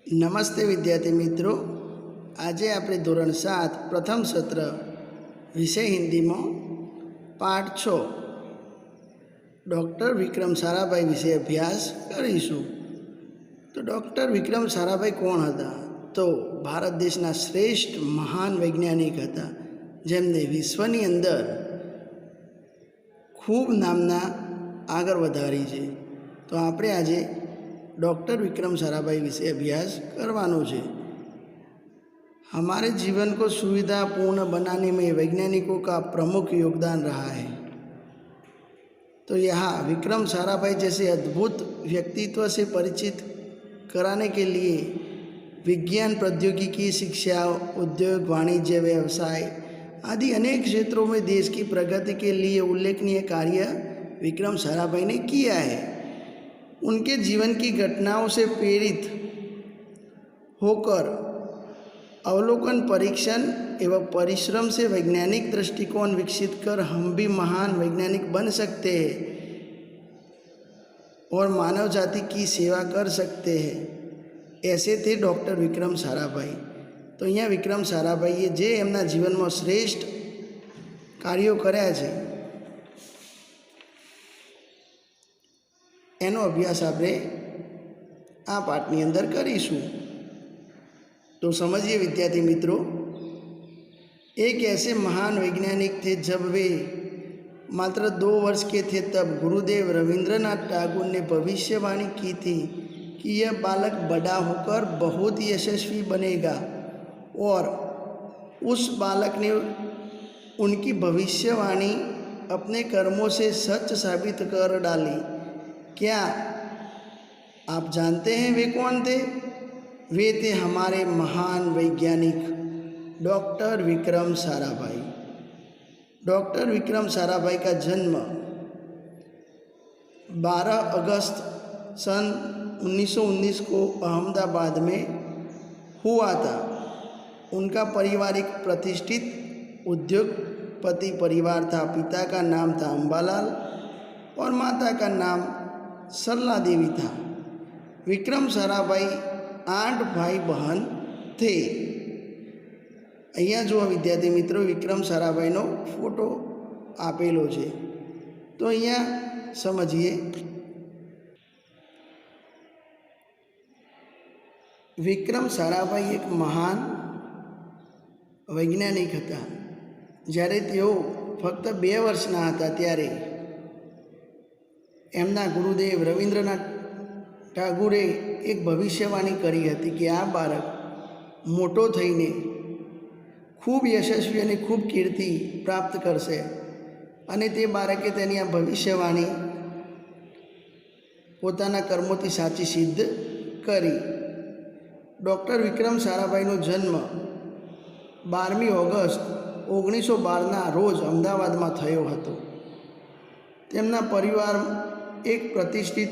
નમસ્તે વિદ્યાર્થી મિત્રો, આજે આપણે ધોરણ 7 પ્રથમ સત્ર વિષય હિન્દીમાં પાઠ 6 ડૉક્ટર વિક્રમ સારાભાઈ વિશે અભ્યાસ કરીશું। તો ડૉક્ટર વિક્રમ સારાભાઈ કોણ હતા? તો ભારત દેશના શ્રેષ્ઠ મહાન વૈજ્ઞાનિક હતા, જેમને વિશ્વની અંદર ખૂબ નામના આગળ વધારી છે। તો આપણે આજે डॉक्टर विक्रम साराभाई विषय अभ्यास करवानो है। हमारे जीवन को सुविधापूर्ण बनाने में वैज्ञानिकों का प्रमुख योगदान रहा है। तो यहाँ विक्रम साराभाई जैसे अद्भुत व्यक्तित्व से परिचित कराने के लिए विज्ञान, प्रौद्योगिकी, शिक्षा, उद्योग, वाणिज्य, व्यवसाय आदि अनेक क्षेत्रों में देश की प्रगति के लिए उल्लेखनीय कार्य विक्रम साराभाई ने किया है। उनके जीवन की घटनाओं से प्रेरित होकर अवलोकन, परीक्षण एवं परिश्रम से वैज्ञानिक दृष्टिकोण विकसित कर हम भी महान वैज्ञानिक बन सकते हैं और मानव जाति की सेवा कर सकते हैं। ऐसे थे डॉक्टर विक्रम साराभाई। तो अहींया विक्रम साराभाईए जे एमना जीवन में श्रेष्ठ कार्यों कर्या छे एनो अभ्यास आपणे आ पाठनी अंदर करीशुं। तो समझिए विद्यार्थी मित्रों, एक ऐसे महान वैज्ञानिक थे जब वे मात्र 2 वर्ष के थे तब गुरुदेव रविंद्रनाथ टैगोर ने भविष्यवाणी की थी कि यह बालक बड़ा होकर बहुत यशस्वी बनेगा, और उस बालक ने उनकी भविष्यवाणी अपने कर्मों से सच साबित कर डाली। क्या आप जानते हैं वे कौन थे? वे थे हमारे महान वैज्ञानिक डॉक्टर विक्रम साराभाई। डॉक्टर विक्रम साराभाई का जन्म 12 अगस्त सन 1919 को अहमदाबाद में हुआ था। उनका पारिवारिक प्रतिष्ठित उद्योगपति परिवार था। पिता का नाम था अंबालाल और माता का नाम सरला देवी था। विक्रम साराभाई 8 भाई बहन थे। अहींया जो विद्यार्थी मित्रों विक्रम साराभाईनो फोटो आपेलो छे। तो अहींया समझिए, विक्रम साराभाई एक महान वैज्ञानिक हता। જ્યારે તેઓ ફક્ત 2 વર્ષના હતા ત્યારે एमना गुरुदेव रविंद्रनाथ टागोरे एक भविष्यवाणी करी हती कि आ बाळक मोटो थईने खूब यशस्वी अने खूब कीर्ति प्राप्त करशे, अने ते बाळके तेनी आ भविष्यवाणी पोताना कर्मोथी साची सिद्ध करी। डॉक्टर विक्रम साराभाईनो जन्म 12 ऑगस्ट 1912 रोज अमदावाद में थयो हतो। तेमना परिवार एक प्रतिष्ठित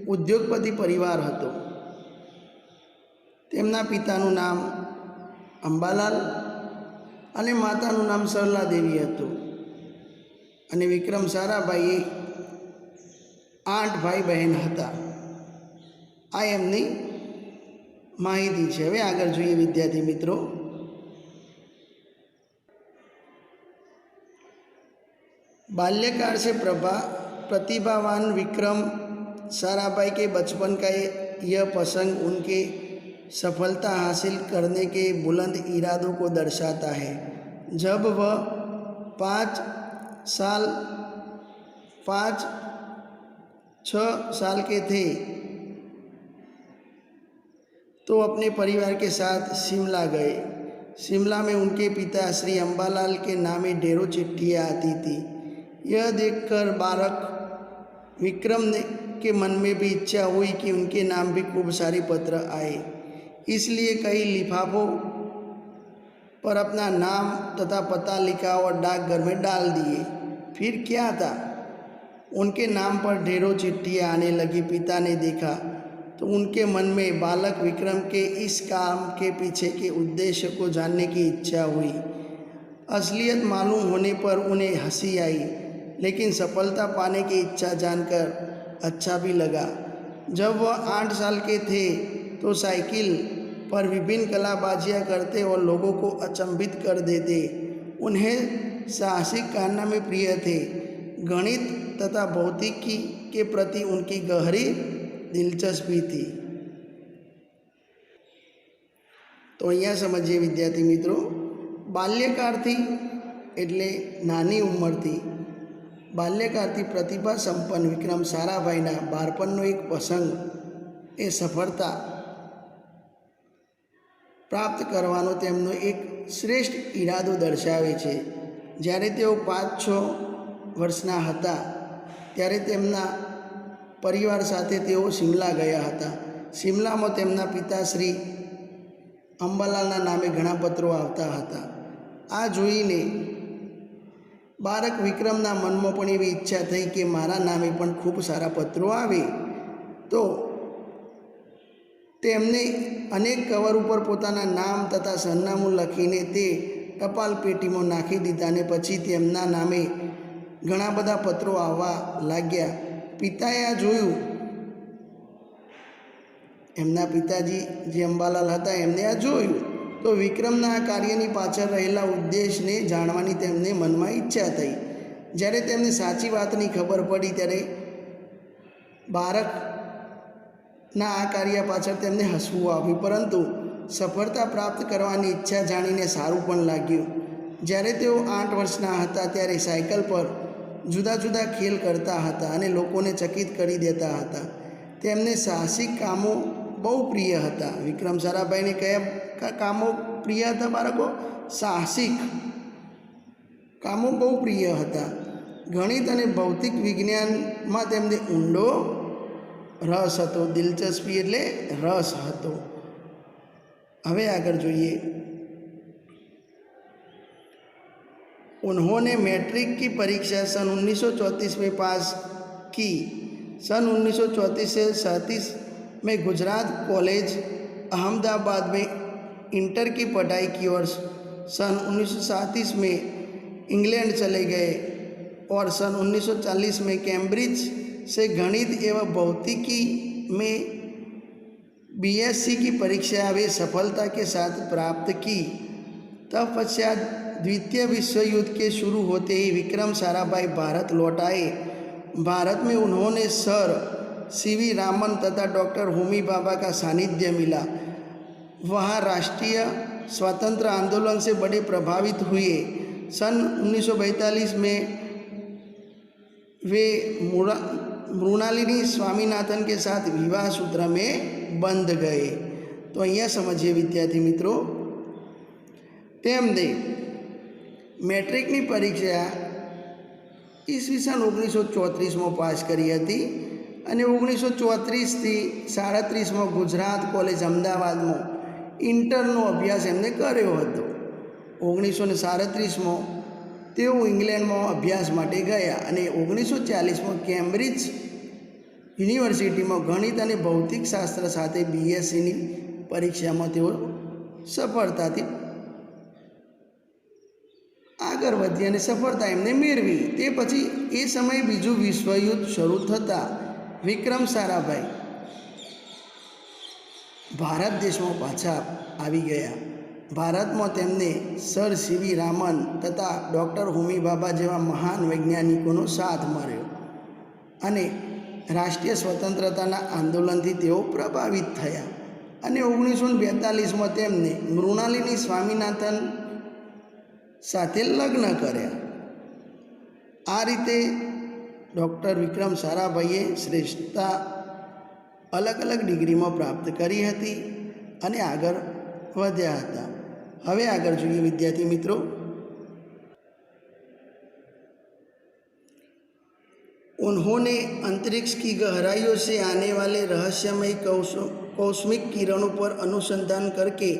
उद्योगपति परिवार हतो। तेमना पितानुं नाम अंबालाल अने मातानुं नाम सरला देवी हतुं। अने विक्रम साराभाई 8 भाई बहन हता। आ एमनी माहिती छे। हवे आगळ जोईए विद्यार्थी मित्रों। बाल्यकाल से प्रतिभावान विक्रम साराभाई के बचपन का यह प्रसंग उनके सफलता हासिल करने के बुलंद इरादों को दर्शाता है। जब वह 5-6 साल के थे तो अपने परिवार के साथ शिमला गए। शिमला में उनके पिता श्री अंबालाल के नामे ढेरों चिट्ठियाँ आती थी। यह देखकर बालक विक्रम के मन में भी इच्छा हुई कि उनके नाम भी खूब सारे पत्र आए। इसलिए कई लिफाफों पर अपना नाम तथा पता लिखा और डाकघर में डाल दिए। फिर क्या था, उनके नाम पर ढेरों चिट्ठियाँ आने लगी। पिता ने देखा तो उनके मन में बालक विक्रम के इस काम के पीछे के उद्देश्य को जानने की इच्छा हुई। असलियत मालूम होने पर उन्हें हंसी आई, लेकिन सफलता पाने की इच्छा जानकर अच्छा भी लगा। जब वह 8 साल के थे तो साइकिल पर विभिन्न कलाबाजियाँ करते और लोगों को अचंभित कर देते। उन्हें साहसिक कारनामे प्रिय थे। गणित तथा भौतिकी के प्रति उनकी गहरी दिलचस्पी थी। तो અહીંયા સમજીએ વિદ્યાર્થી મિત્રો, બાલ્યકાળથી એટલે નાની ઉંમરથી બાલ્યકાળથી પ્રતિભા સંપન્ન વિક્રમ સારાભાઈના બાળપણનો એક પ્રસંગ એ સફળતા પ્રાપ્ત કરવાનો તેમનો એક શ્રેષ્ઠ ઈરાદો દર્શાવે છે। જ્યારે તેઓ 5-6 વર્ષના હતા ત્યારે તેમના પરિવાર સાથે તેઓ શિમલા ગયા હતા। શિમલામાં તેમના પિતાશ્રી અંબાલાલના નામે ઘણા પત્રો આવતા હતા। આ જોઈને બાળક વિક્રમના મનમાં પણ એવી ઈચ્છા થઈ કે મારા નામે પણ ખૂબ સારા પત્રો આવે। તો તેમને અનેક કવર ઉપર પોતાના નામ તથા સરનામું લખીને તે ટપાલ પેટીમાં નાખી દીધા અને પછી તેમના નામે ઘણા બધા પત્રો આવવા લાગ્યા। પિતાએ આ જોયું, એમના પિતાજી જે અંબાલાલ હતા એમને આ જોયું તો વિક્રમના આ કાર્યની પાછળ રહેલા ઉદ્દેશને જાણવાની તેમને મનમાં ઈચ્છા થઈ। જ્યારે તેમને સાચી વાતની ખબર પડી ત્યારે બાળકના આ કાર્ય પાછળ તેમને હસવું આવ્યું, પરંતુ સફળતા પ્રાપ્ત કરવાની ઈચ્છા જાણીને સારું પણ લાગ્યું। જ્યારે તેઓ 8 વર્ષના હતા ત્યારે સાયકલ પર જુદા જુદા ખેલ કરતા હતા અને લોકોને ચકિત કરી દેતા હતા। તેમને સાહસિક કામો બહુ પ્રિય હતા। વિક્રમ સારાભાઈને કયા કામો પ્રિય હતા બાળકો? સાહસિક કામો બહુ પ્રિય હતા। ગણિત અને ભૌતિક વિજ્ઞાનમાં તેમને ઊંડો રસ હતો। દિલચસ્પી એટલે રસ હતો। હવે આગળ જોઈએ। उन्होंने मैट्रिक की परीक्षा सन 1934 में पास की। सन 1934 से 37 में गुजरात कॉलेज अहमदाबाद में इंटर की पढ़ाई की और सन 1937 में इंग्लैंड चले गए और सन 1940 में कैम्ब्रिज से गणित एवं भौतिकी में बीएससी की परीक्षा वे सफलता के साथ प्राप्त की। तत्पश्चात द्वितीय विश्व युद्ध के शुरू होते ही विक्रम साराभाई भारत लौट आए। भारत में उन्होंने सर सीवी रामन तथा डॉक्टर होमी भाभा का सानिध्य मिला। वहाँ राष्ट्रीय स्वतंत्र आंदोलन से बड़े प्रभावित हुए। सन 1942 में वे मृणालिनी स्वामीनाथन के साथ विवाह सूत्र में बंध गए। तो અહીંયા સમજીએ વિદ્યાર્થી મિત્રો, તેમને મેટ્રિકની પરીક્ષા ઈસવીસન 1934માં પાસ કરી હતી અને 1934થી 37માં ગુજરાત કોલેજ અમદાવાદમાં ઇન્ટરનો અભ્યાસ એમને કર્યો હતો। 1937માં તેઓ ઇંગ્લેન્ડમાં અભ્યાસ માટે ગયા અને 1940માં કેમ્બ્રિજ યુનિવર્સિટીમાં ગણિત અને ભૌતિક શાસ્ત્ર સાથે બીએસસીની પરીક્ષામાં તેઓ સફળતાથી આગળ વધી અને સફળતા એમને મેળવી। તે પછી એ સમયે બીજું વિશ્વયુદ્ધ શરૂ થતાં વિક્રમ સારાભાઈ ભારત દેશમાં પાછા આવી ગયા। ભારતમાં તેમને સર સીવી રામન તથા ડૉક્ટર હોમી ભાભા જેવા મહાન વૈજ્ઞાનિકોનો સાથ મળ્યો અને રાષ્ટ્રીય સ્વતંત્રતાના આંદોલનથી તેઓ પ્રભાવિત થયા અને 1942માં તેમને મૃણાલિની સ્વામીનાથન સાથે લગ્ન કર્યા। આ રીતે ડૉક્ટર વિક્રમ સારાભાઈએ શ્રેષ્ઠતા અલગ અલગ ડિગ્રીમાં પ્રાપ્ત કરી હતી અને આગળ વધ્યા હતા। હવે આગળ જોઈએ વિદ્યાર્થી મિત્રો। उन्होंने अंतरिक्ष की गहराइयों से आने वाले रहस्यमय कौस्मिक किरणों पर अनुसंधान करके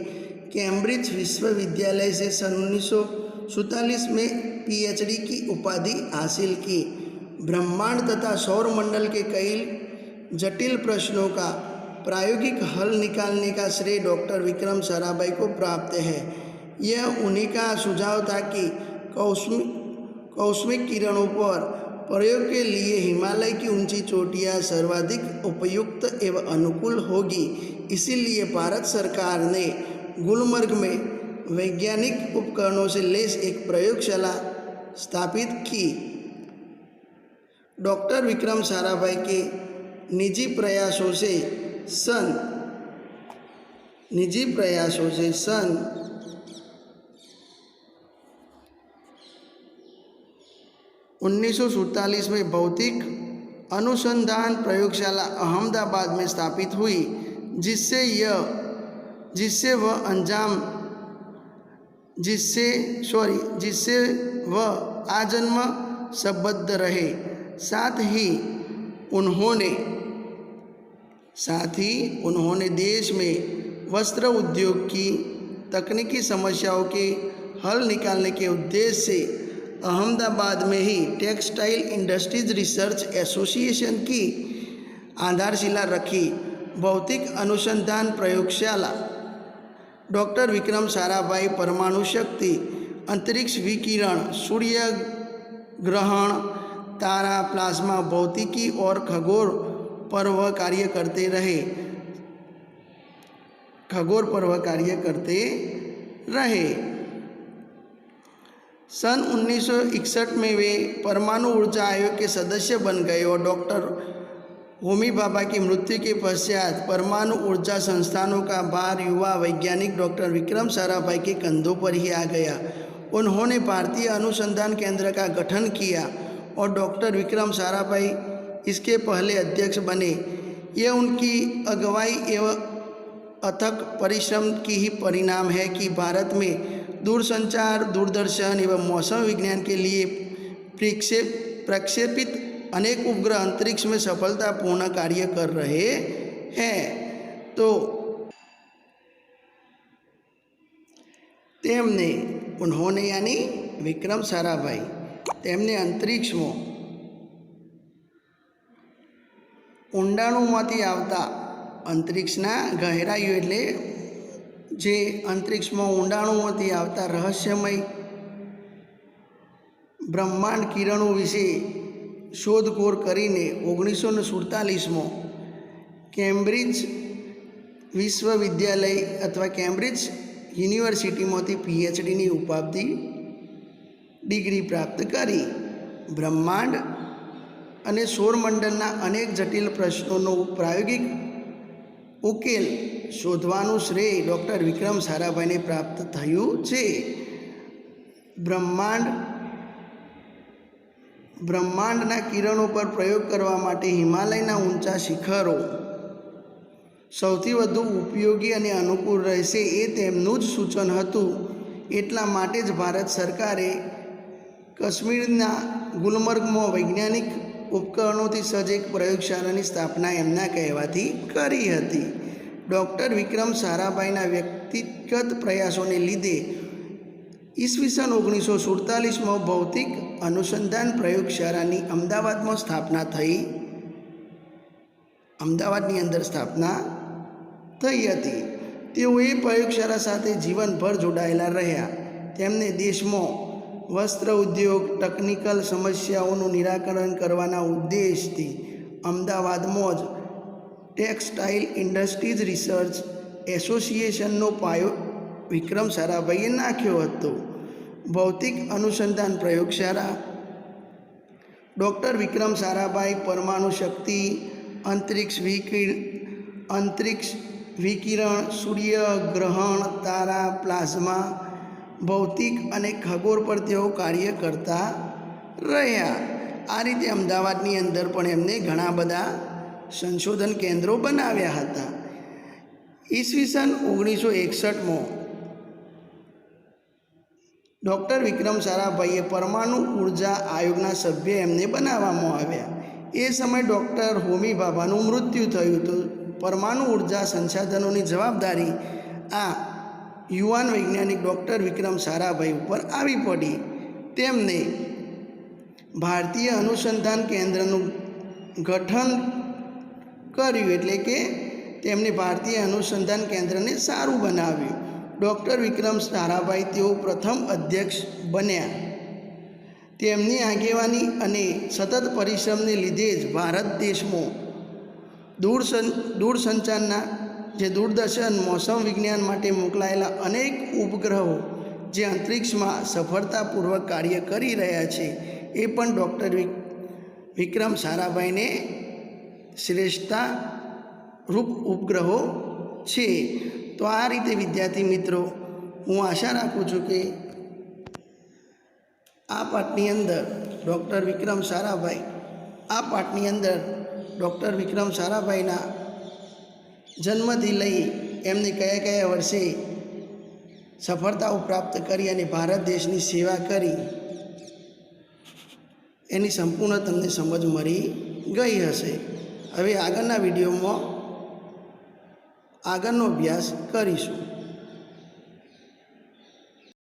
कैम्ब्रिज विश्वविद्यालय से सन 1947 में पीएचडी की उपाधि हासिल की। ब्रह्मांड तथा सौरमंडल के कई जटिल प्रश्नों का प्रायोगिक हल निकालने का श्रेय डॉक्टर विक्रम साराभाई को प्राप्त है। यह उन्हीं का सुझाव था कि कौस्मिक किरणों पर प्रयोग के लिए हिमालय की ऊंची चोटियां सर्वाधिक उपयुक्त एवं अनुकूल होगी, इसीलिए भारत सरकार ने गुलमर्ग में वैज्ञानिक उपकरणों से लैस एक प्रयोगशाला स्थापित की। डॉक्टर विक्रम साराभाई के निजी प्रयासों से सन 1947 में भौतिक अनुसंधान प्रयोगशाला अहमदाबाद में स्थापित हुई, जिससे वह आजन्म संबद्ध रहे। साथ ही उन्होंने देश में वस्त्र उद्योग की तकनीकी समस्याओं के हल निकालने के उद्देश्य से अहमदाबाद में ही टेक्सटाइल इंडस्ट्रीज रिसर्च एसोसिएशन की आधारशिला रखी। भौतिक अनुसंधान प्रयोगशाला डॉक्टर विक्रम साराभाई परमाणु शक्ति, अंतरिक्ष विकिरण, सूर्य ग्रहण, तारा, प्लाज्मा भौतिकी और खगोल पर्व कार्य करते रहे। सन 1961 में वे परमाणु ऊर्जा आयोग के सदस्य बन गए और डॉक्टर होमी भाभा की मृत्यु के पश्चात परमाणु ऊर्जा संस्थानों का भार युवा वैज्ञानिक डॉक्टर विक्रम साराभाई के कंधों पर ही आ गया। उन्होंने भारतीय अनुसंधान केंद्र का गठन किया और डॉक्टर विक्रम साराभाई इसके पहले अध्यक्ष बने। यह उनकी अगुवाई एवं अथक परिश्रम की ही परिणाम है कि भारत में दूरसंचार, दूरदर्शन एवं मौसम विज्ञान के लिए प्रक्षेपित अनेक उपग्रह अंतरिक्ष में सफलतापूर्ण कार्य कर रहे हैं। तो उन्होंने यानी विक्रम साराभाई तेमने अंतरिक्ष में ઊંડાણુંમાંથી આવતા અંતરિક્ષના ગહેરાઈઓ એટલે જે અંતરિક્ષમાં ઊંડાણુંમાંથી આવતા રહસ્યમય બ્રહ્માંડ કિરણો વિશે શોધખોળ કરીને 1947માં કેમ્બ્રિજ વિશ્વવિદ્યાલય અથવા કેમ્બ્રિજ યુનિવર્સિટીમાંથી પીએચડીની ઉપાધિ ડિગ્રી પ્રાપ્ત કરી। બ્રહ્માંડ અને સૌરમંડળના અનેક જટિલ પ્રશ્નોનો પ્રાયોગિક ઉકેલ શોધવાનું શ્રેય ડૉક્ટર વિક્રમ સારાભાઈને પ્રાપ્ત થયું છે। બ્રહ્માંડના કિરણો પર પ્રયોગ કરવા માટે હિમાલયના ઊંચા શિખરો સૌથી વધુ ઉપયોગી અને અનુકૂળ રહેશે એ તેમનું જ સૂચન હતું। એટલા માટે જ ભારત સરકારે કાશ્મીરના ગુલમર્ગમાં વૈજ્ઞાનિક ઉપકરણોથી સજ્જ એક પ્રયોગશાળાની સ્થાપના એમના કહેવાથી કરી હતી। ડૉક્ટર વિક્રમ સારાભાઈના વ્યક્તિગત પ્રયાસોને લીધે ઈસવીસન 1947માં ભૌતિક અનુસંધાન પ્રયોગશાળાની અમદાવાદની અંદર સ્થાપના થઈ હતી। તેઓ એ પ્રયોગશાળા સાથે જીવનભર જોડાયેલા રહ્યા। તેમને દેશમાં વસ્ત્ર ઉદ્યોગ, ટેકનિકલ સમસ્યાઓનું નિરાકરણ કરવાના ઉદ્દેશથી અમદાવાદમાં જ ટેક્સટાઇલ ઇન્ડસ્ટ્રીઝ રિસર્ચ એસોસિએશનનો પાયો વિક્રમ સારાભાઈએ નાખ્યો હતો। ભૌતિક અનુસંધાન પ્રયોગશાળા ડૉક્ટર વિક્રમ સારાભાઈ પરમાણુ શક્તિ, અંતરિક્ષ વિકિરણ, સૂર્યગ્રહણ, તારા, પ્લાઝમા ભૌતિક અને ખગોળ પર તેઓ કાર્ય કરતા રહ્યા। આ રીતે અમદાવાદની અંદર પણ એમને ઘણા બધા સંશોધન કેન્દ્રો બનાવ્યા હતા। ઈસવીસન 1961માં ડૉક્ટર વિક્રમ સારાભાઈએ પરમાણુ ઉર્જા આયોગના સભ્ય એમને બનાવવામાં આવ્યા। એ સમયે ડૉક્ટર હોમી ભાભાનું મૃત્યુ થયું હતું। પરમાણુ ઉર્જા સંસાધનોની જવાબદારી આ યુવાન વૈજ્ઞાનિક ડૉક્ટર વિક્રમ સારાભાઈ ઉપર આવી પડી। તેમને ભારતીય અનુસંધાન કેન્દ્રનું ગઠન કર્યું, એટલે કે તેમણે ભારતીય અનુસંધાન કેન્દ્રને સારું બનાવ્યું। ડૉક્ટર વિક્રમ સારાભાઈ તેઓ પ્રથમ અધ્યક્ષ બન્યા। તેમની આગેવાની અને સતત પરિશ્રમને લીધે જ ભારત દેશમાં દૂરસંચારના દૂરદર્શન મોસમ વિજ્ઞાન માટે મોકલાયેલા અનેક ઉપગ્રહો જે અંતરિક્ષમાં સફળતાપૂર્વક કાર્ય કરી રહ્યા છે એ પણ ડૉક્ટર વિક્રમ સારાભાઈને શ્રેષ્ઠતારૂપ ઉપગ્રહો છે. તો આ રીતે વિદ્યાર્થી મિત્રો, હું આશા રાખું છું કે આ પાઠની અંદર ડૉક્ટર વિક્રમ સારાભાઈના જન્મથી લઈ એમને કયા કયા વર્ષે સફળતાઓ પ્રાપ્ત કરી અને ભારત દેશની સેવા કરી એની સંપૂર્ણ તમને સમજ મળી ગઈ હશે. હવે આગળના વિડીયોમાં આગળનો અભ્યાસ કરીશું.